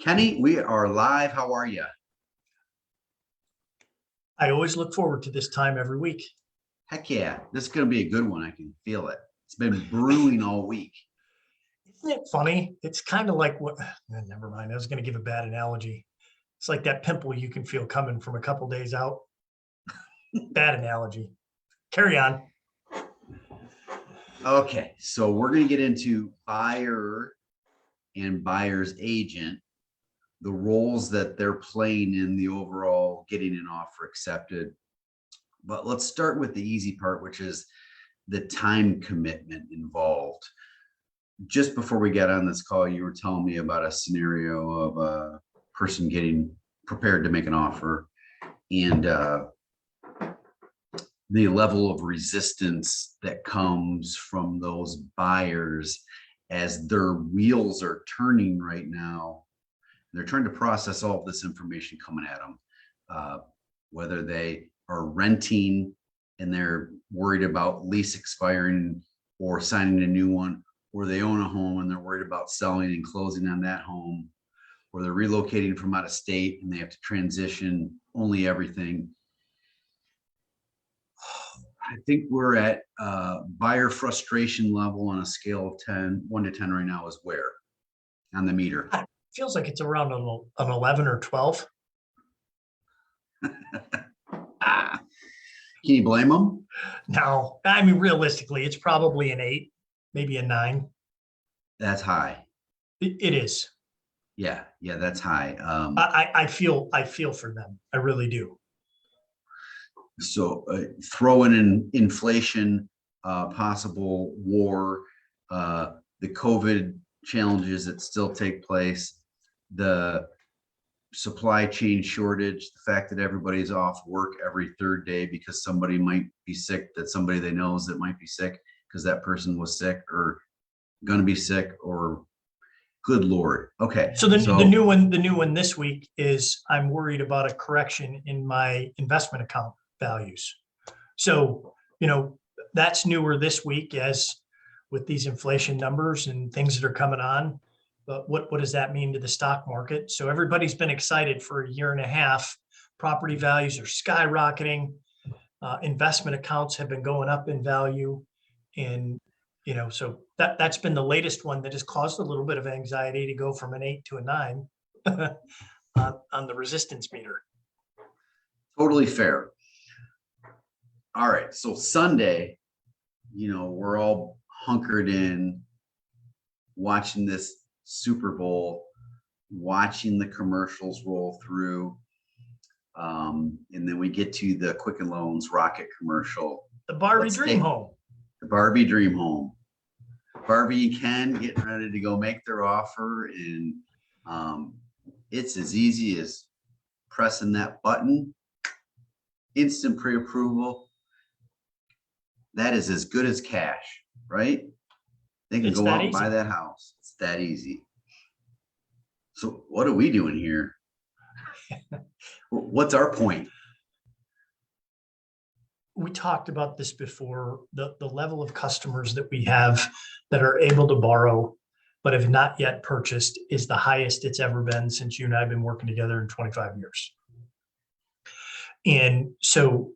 Kenny, we are live. How are you? I always look forward to this time every week. Heck yeah. This is going to be a good one. I can feel it. It's been brewing all week. Isn't it funny? It's kind of like never mind. I was going to give a bad analogy. It's like that pimple you can feel coming from a couple days out. Bad analogy. Carry on. Okay. So we're going to get into buyer and buyer's agent, the roles that they're playing in the overall getting an offer accepted. But let's start with the easy part, which is the time commitment involved. Just before we got on this call, you were telling me about a scenario of a person getting prepared to make an offer and the level of resistance that comes from those buyers as their wheels are turning right now. They're trying to process all of this information coming at them, whether they are renting and they're worried about lease expiring or signing a new one, or they own a home and they're worried about selling and closing on that home, or they're relocating from out of state and they have to transition only everything. I think we're at buyer frustration level on a scale of 1 to 10 right now is where on the meter? It feels like it's around an 11 or 12. Can you blame them? No, I mean, realistically, it's probably an 8, maybe a 9. That's high. It is. Yeah, that's high. I feel for them. I really do. So throwing in inflation, possible war, the COVID challenges that still take place, the supply chain shortage, the fact that everybody's off work every third day because somebody might be sick, that somebody they know that might be sick because that person was sick or going to be sick, or good Lord. Okay. So the new one this week is I'm worried about a correction in my investment account values. So, that's newer this week as with these inflation numbers and things that are coming on. But what does that mean to the stock market? So everybody's been excited for a year and a half. Property values are skyrocketing. Investment accounts have been going up in value. And, so that's been the latest one that has caused a little bit of anxiety to go from an 8 to a 9 on the resistance meter. Totally fair. All right. So Sunday, we're all hunkered in watching this Super Bowl, watching the commercials roll through. And then we get to the Quicken Loans Rocket commercial. The Barbie Dream Home. The Barbie Dream Home. Barbie and Ken getting ready to go make their offer. And it's as easy as pressing that button. Instant pre-approval. That is as good as cash, right? They can go out and buy that house. It's that easy. So what are we doing here? What's our point? We talked about this before. The level of customers that we have that are able to borrow but have not yet purchased is the highest it's ever been since you and I have been working together in 25 years. And so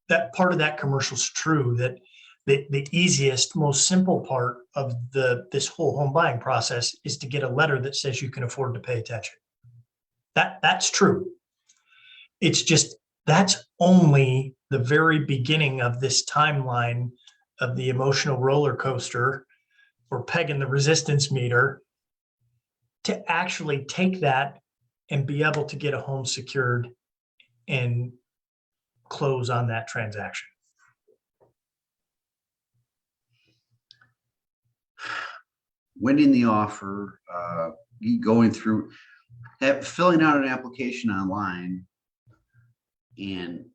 that part of that commercial is true, that the easiest, most simple part of this whole home buying process is to get a letter that says you can afford to pay attention. That's true. It's just, that's only the very beginning of this timeline of the emotional roller coaster or pegging the resistance meter to actually take that and be able to get a home secured and close on that transaction. Winning the offer, going through, filling out an application online and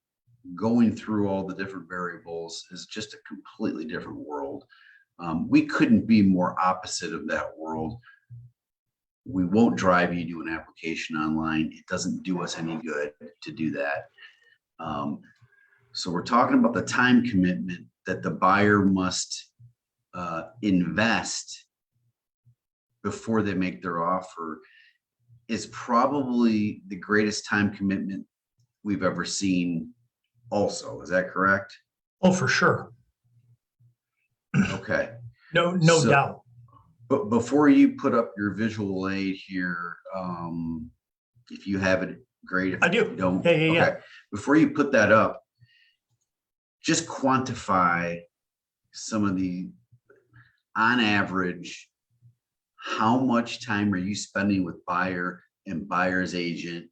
going through all the different variables is just a completely different world. We couldn't be more opposite of that world. We won't drive you to an application online. It doesn't do us any good to do that. So we're talking about the time commitment that the buyer must invest before they make their offer. is probably the greatest time commitment we've ever seen also. Is that correct? Oh, for sure. Okay. No So, doubt. but before you put up your visual aid here, if you have it, great. If I do. you don't, Yeah. okay. Before you put that up, just quantify some of the, on average, how much time are you spending with buyer and buyer's agent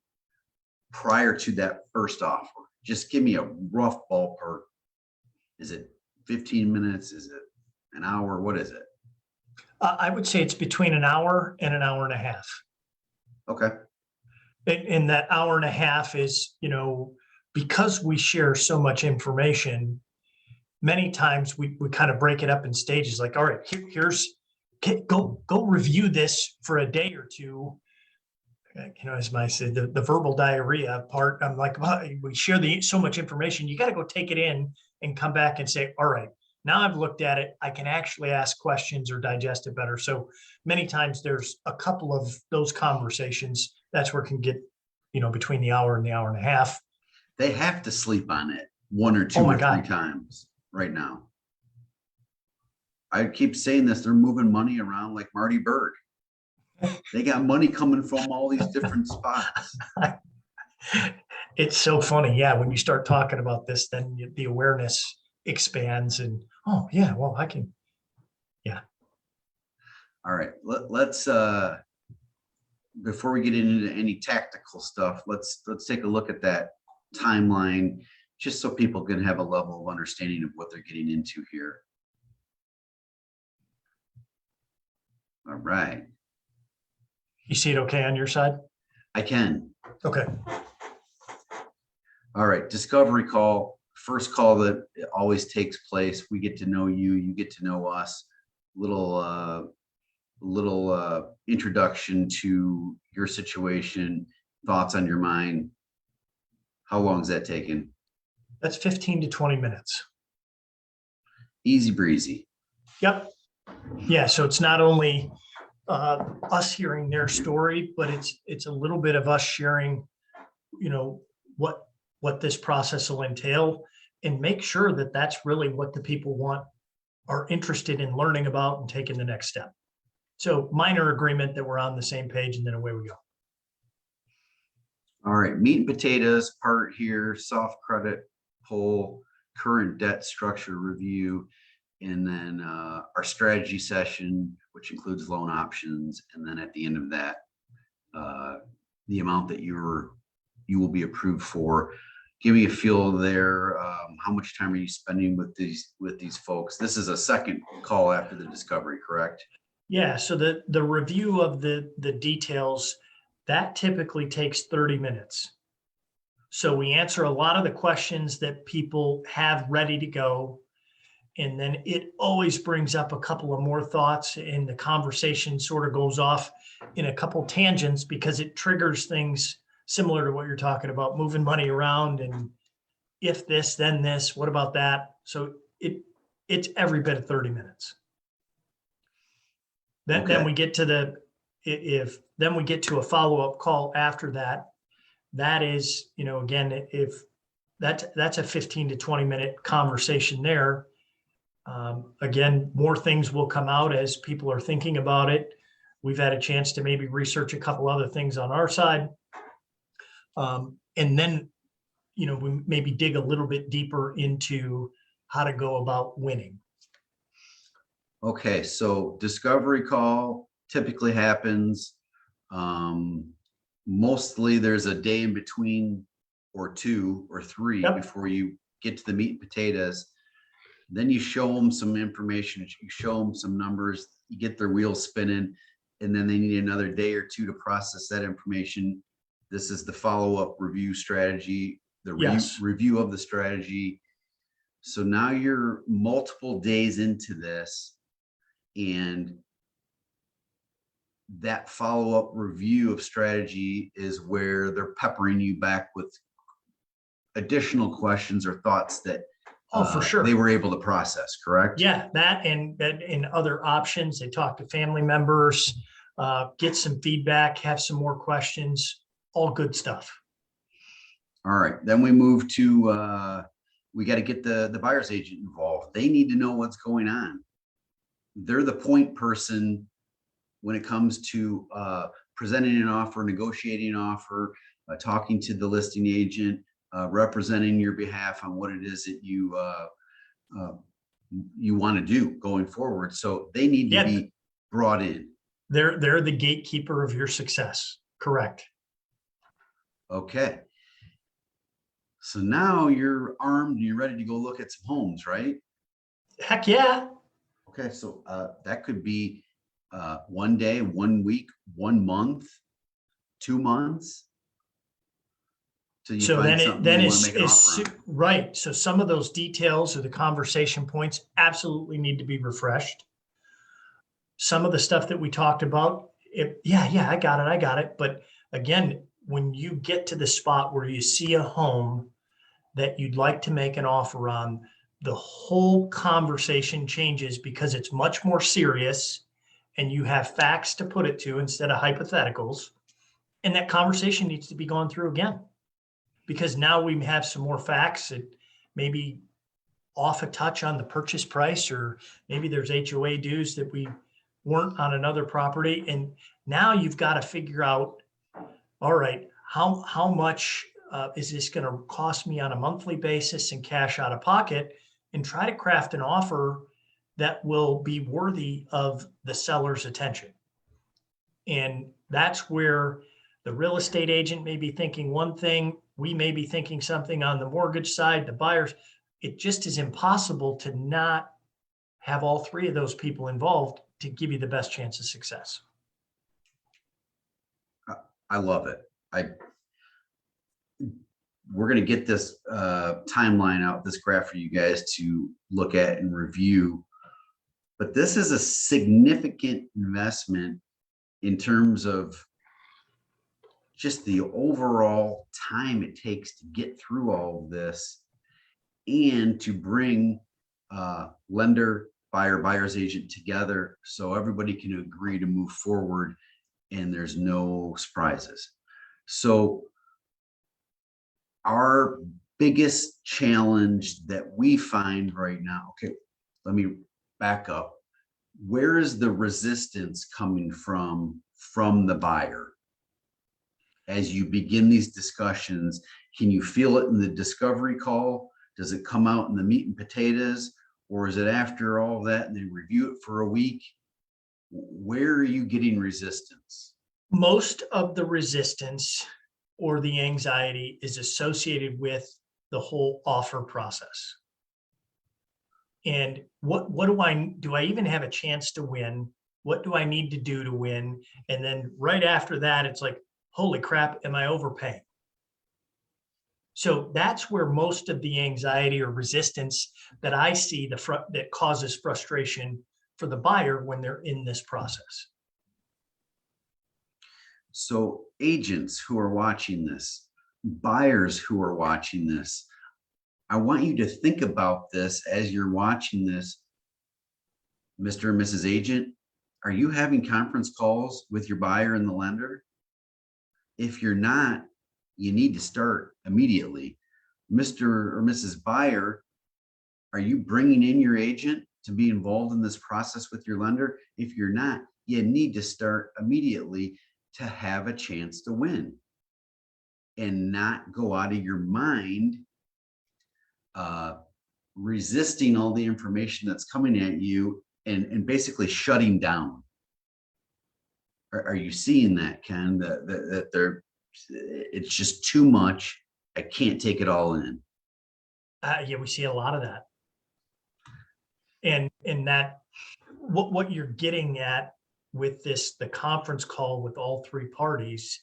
prior to that first offer? Just give me a rough ballpark. Is it 15 minutes? Is it an hour? What is it? I would say it's between an hour and an hour and a half. Okay. And that hour and a half is, because we share so much information, many times we kind of break it up in stages. Like, all right, here's go review this for a day or two. As I said, the verbal diarrhea part, I'm like, well, we share so much information. You got to go take it in and come back and say, all right, now I've looked at it. I can actually ask questions or digest it better. So many times there's a couple of those conversations. That's where it can get, between the hour and the hour and a half. They have to sleep on it one or two Oh my or three God. times right now. I keep saying this, they're moving money around like Marty Bird. They got money coming from all these different spots. It's so funny. Yeah. When you start talking about this, then the awareness expands and, oh yeah, well, I can. Yeah. All right. Let's before we get into any tactical stuff, let's take a look at that timeline, just so people can have a level of understanding of what they're getting into here. All right. You see it okay on your side? I can. Okay. All right. Discovery call. First call that always takes place. We get to know you. You get to know us. Little introduction to your situation, thoughts on your mind. How long is that taking? That's 15 to 20 minutes. Easy breezy. Yep. Yeah. So it's not only us hearing their story, but it's a little bit of us sharing, what this process will entail, and make sure that that's really what the people are interested in learning about and taking the next step. So minor agreement that we're on the same page, and then away we go. All right, meat and potatoes part here, soft credit pull, current debt structure review, and then our strategy session, which includes loan options. And then at the end of that, the amount that you will be approved for. Give me a feel there. How much time are you spending with these folks? This is a second call after the discovery, correct? Yeah. So the review of the details, that typically takes 30 minutes. So we answer a lot of the questions that people have ready to go. And then it always brings up a couple of more thoughts, and the conversation sort of goes off in a couple tangents because it triggers things similar to what you're talking about, moving money around and if this, then this, what about that? So it's every bit of 30 minutes. Then we get to then we get to a follow-up call after that. That is, again, if that's a 15 to 20 minute conversation there. Again, more things will come out as people are thinking about it. We've had a chance to maybe research a couple other things on our side. And then, we maybe dig a little bit deeper into how to go about winning. Okay, so discovery call typically happens. Mostly there's a day in between, or 2 or 3, Yep. before you get to the meat and potatoes. Then you show them some information, you show them some numbers, you get their wheels spinning, and then they need another day or 2 to process that information. This is the follow-up review strategy, the Yes. review of the strategy. So now you're multiple days into this, and that follow-up review of strategy is where they're peppering you back with additional questions or thoughts that Oh, for sure. they were able to process, correct? Yeah, that and other options. They talk to family members. get some feedback, have some more questions, all good stuff. All right, then we move to, we got to get the buyer's agent involved. They need to know what's going on. They're the point person when it comes to presenting an offer, negotiating an offer, talking to the listing agent, representing your behalf on what it is that you want to do going forward. So they need to be brought in. They're the gatekeeper of your success. Correct. Okay. So now you're armed and you're ready to go look at some homes, right? Heck yeah. Okay, so that could be 1 day, 1 week, 1 month, 2 months. So you So find then something you want to make an it's offer on. right. So some of those details or the conversation points absolutely need to be refreshed. Some of the stuff that we talked about, I got it. But again, when you get to the spot where you see a home that you'd like to make an offer on, the whole conversation changes because it's much more serious and you have facts to put it to instead of hypotheticals. And that conversation needs to be gone through again because now we have some more facts that maybe off a touch on the purchase price, or maybe there's HOA dues that we weren't on another property. And now you've got to figure out, all right, how much is this going to cost me on a monthly basis and cash out of pocket, and try to craft an offer that will be worthy of the seller's attention. And that's where the real estate agent may be thinking one thing, we may be thinking something on the mortgage side, the buyers. It just is impossible to not have all three of those people involved to give you the best chance of success. I love it. We're going to get this timeline out, this graph for you guys to look at and review. But this is a significant investment in terms of just the overall time it takes to get through all of this and to bring lender, buyer, buyer's agent together so everybody can agree to move forward and there's no surprises. So our biggest challenge that we find right now, okay, let me back up. Where is the resistance coming from the buyer? As you begin these discussions, can you feel it in the discovery call? Does it come out in the meat and potatoes? Or is it after all that and they review it for a week? Where are you getting resistance? Most of the resistance or the anxiety is associated with the whole offer process. And what do I even have a chance to win? What do I need to do to win? And then right after that, it's like, holy crap, am I overpaying? So that's where most of the anxiety or resistance that I see that causes frustration for the buyer when they're in this process. So agents who are watching this, buyers who are watching this, I want you to think about this as you're watching this. Mr. and Mrs. Agent, are you having conference calls with your buyer and the lender? If you're not, you need to start immediately. Mr. or Mrs. Buyer, are you bringing in your agent to be involved in this process with your lender? If you're not, you need to start immediately to have a chance to win and not go out of your mind resisting all the information that's coming at you and basically shutting down. Are you seeing that, Ken, that it's just too much? I can't take it all in. Yeah, we see a lot of that. And that what you're getting at with the conference call with all three parties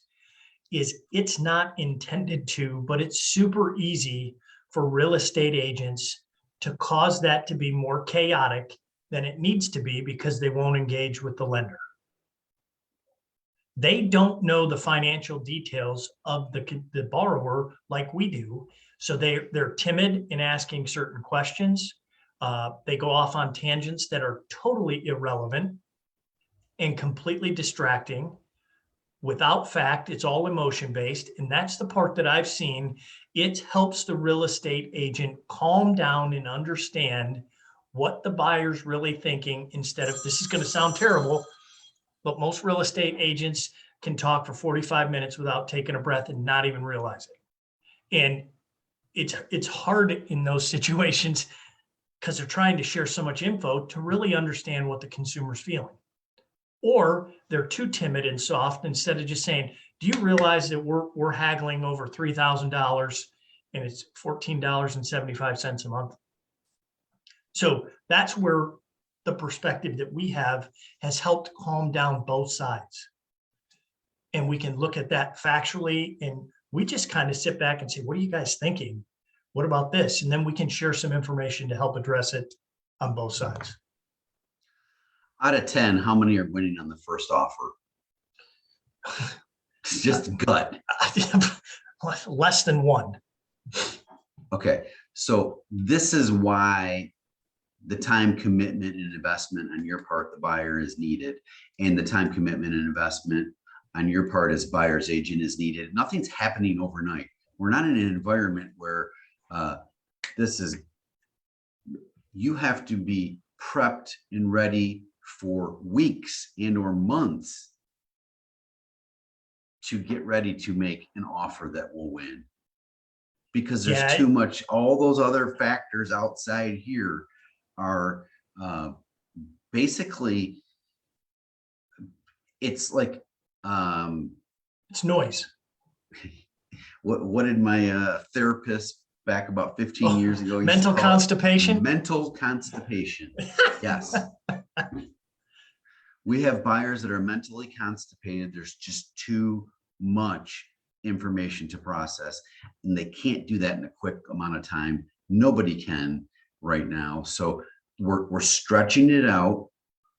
is it's not intended to, but it's super easy for real estate agents to cause that to be more chaotic than it needs to be because they won't engage with the lender. They don't know the financial details of the borrower like we do. So they're timid in asking certain questions. They go off on tangents that are totally irrelevant. and completely distracting without fact. It's all emotion based. And that's the part that I've seen. It helps the real estate agent calm down and understand what the buyer's really thinking, instead of, this is going to sound terrible, but most real estate agents can talk for 45 minutes without taking a breath and not even realize it. And it's hard in those situations because they're trying to share so much info to really understand what the consumer's feeling. Or they're too timid and soft, instead of just saying, do you realize that we're haggling over $3,000 and it's $14.75 a month? So that's where the perspective that we have has helped calm down both sides. And we can look at that factually, and we just kind of sit back and say, what are you guys thinking? What about this? And then we can share some information to help address it on both sides. Out of 10, how many are winning on the first offer? It's just gut. Less than one. Okay, so this is why the time commitment and investment on your part, the buyer, is needed, and the time commitment and investment on your part as buyer's agent is needed. Nothing's happening overnight. We're not in an environment where you have to be prepped and ready for weeks and or months to get ready to make an offer that will win, because there's too much. All those other factors outside here are basically, it's like it's noise. What did my therapist back about 15 years ago? Mental constipation. Mental constipation. Yes. We have buyers that are mentally constipated. There's just too much information to process, and they can't do that in a quick amount of time. Nobody can right now. So we're stretching it out.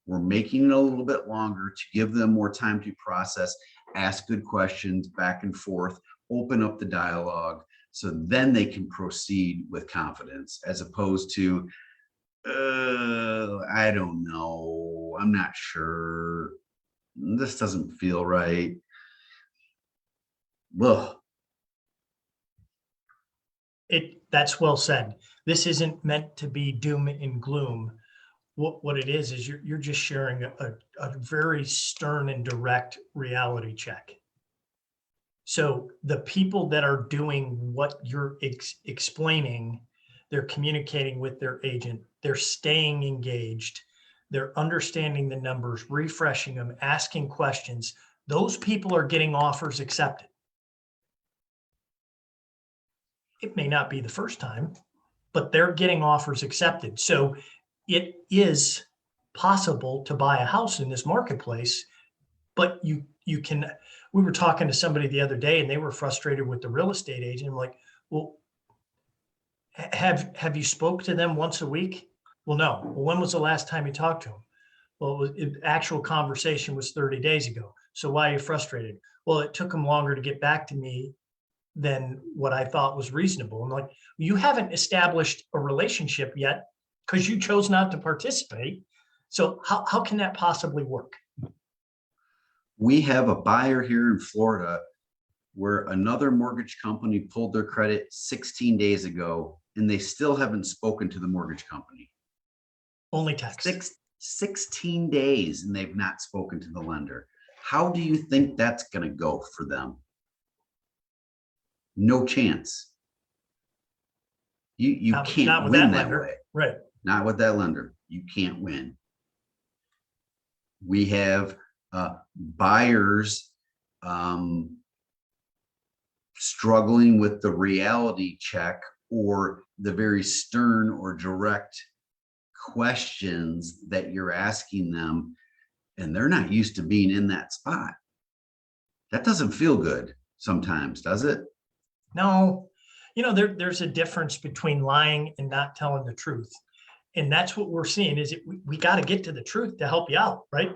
We're making it a little bit longer to give them more time to process, ask good questions back and forth, open up the dialogue, so then they can proceed with confidence, as opposed to, I don't know, I'm not sure, this doesn't feel right. Ugh. That's well said. This isn't meant to be doom and gloom. What it is you're just sharing a very stern and direct reality check. So the people that are doing what you're explaining, they're communicating with their agent, they're staying engaged, they're understanding the numbers, refreshing them, asking questions. Those people are getting offers accepted. It may not be the first time, but they're getting offers accepted. So it is possible to buy a house in this marketplace, but you can. We were talking to somebody the other day and they were frustrated with the real estate agent. I'm like, well, have you spoke to them once a week? Well, no. Well, when was the last time you talked to them? Well, actual conversation was 30 days ago. So why are you frustrated? Well, it took them longer to get back to me than what I thought was reasonable. I'm like, you haven't established a relationship yet because you chose not to participate. So how can that possibly work? We have a buyer here in Florida where another mortgage company pulled their credit 16 days ago, and they still haven't spoken to the mortgage company. Only text. 16 days, and they've not spoken to the lender. How do you think that's going to go for them? No chance. You can't win that way. Right. Not with that lender. You can't win. We have buyers struggling with the reality check or the very stern or direct questions that you're asking them, and they're not used to being in that spot. That doesn't feel good sometimes, does it? No, there's a difference between lying and not telling the truth. And that's what we're seeing is we got to get to the truth to help you out, right?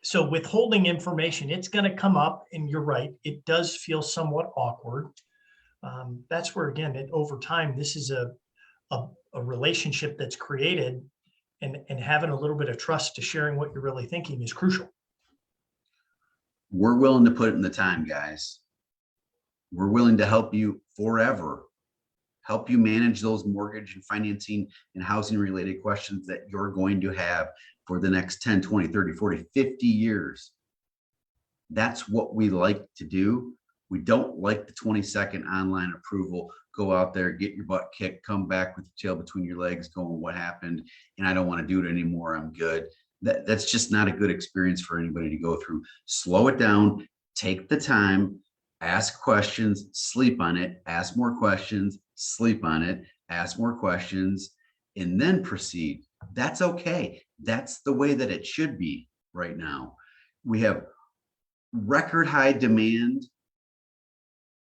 So withholding information, it's going to come up, and you're right, it does feel somewhat awkward. That's where, again, over time, this is a relationship that's created, and having a little bit of trust to sharing what you're really thinking is crucial. we're willing to put in the time, guys. We're willing to help you forever, help you manage those mortgage and financing and housing related questions that you're going to have for the next 10, 20, 30, 40, 50 years. That's what we like to do. We don't like the 20-second online approval. Go out there, get your butt kicked, come back with your tail between your legs going, what happened? And I don't want to do it anymore. I'm good. That's just not a good experience for anybody to go through. Slow it down, take the time, ask questions, sleep on it, ask more questions, sleep on it, ask more questions, and then proceed. That's okay. That's the way that it should be right now. We have record high demand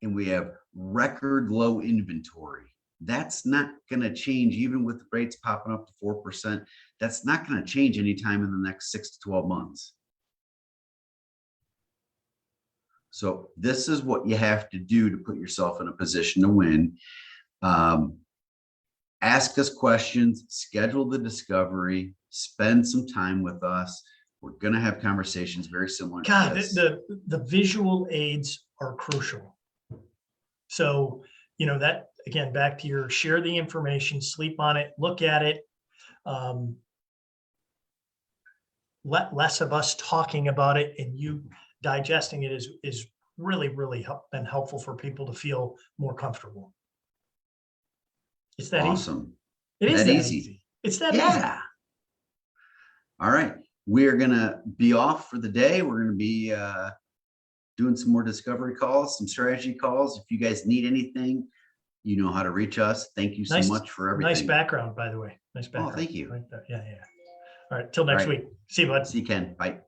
and we have record low inventory. That's not going to change even with the rates popping up to 4%. That's not going to change anytime in the next 6 to 12 months. So this is what you have to do to put yourself in a position to win. Ask us questions, schedule the discovery, spend some time with us. We're going to have conversations very similar. God, the visual aids are crucial. So, you know, that again, back to your share the information, sleep on it, look at it. Less of us talking about it and you digesting it is really been helpful for people to feel more comfortable. It's that awesome. Easy. It is that easy. It's that easy. All right. We are going to be off for the day. We're going to be doing some more discovery calls, some strategy calls. If you guys need anything, you know how to reach us. Thank you so much for everything. Nice background, by the way. Nice background. Oh, thank you. Right there. Yeah. All right. Till next week. See you, bud. See you, Ken. Bye.